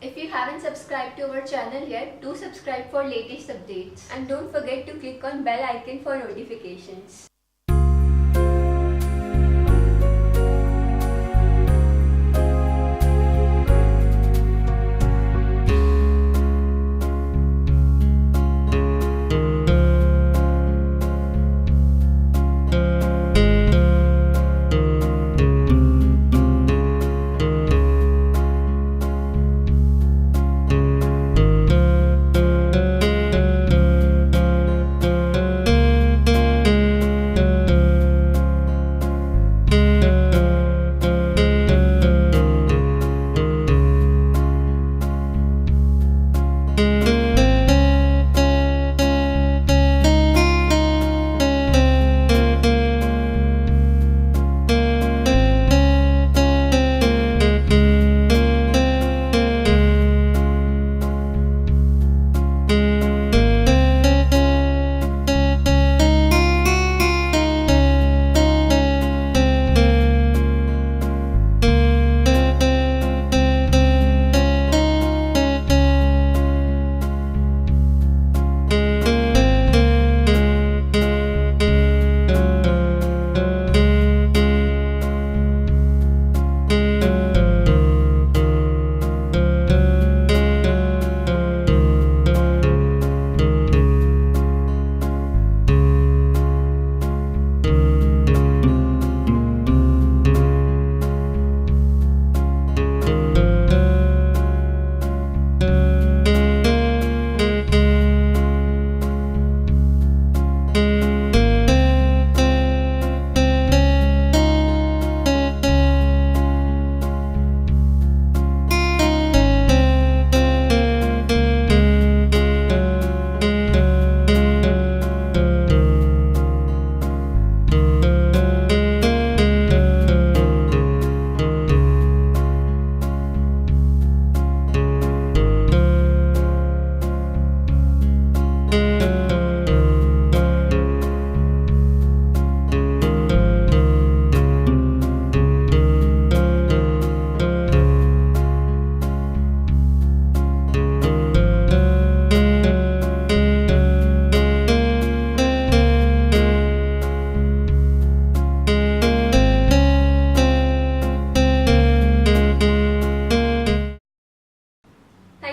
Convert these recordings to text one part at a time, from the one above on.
If you haven't subscribed to our channel yet, do subscribe for latest updates. And don't forget to click on bell icon for notifications.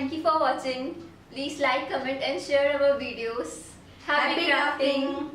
Thank you for watching. Please like, comment and share our videos. Happy crafting!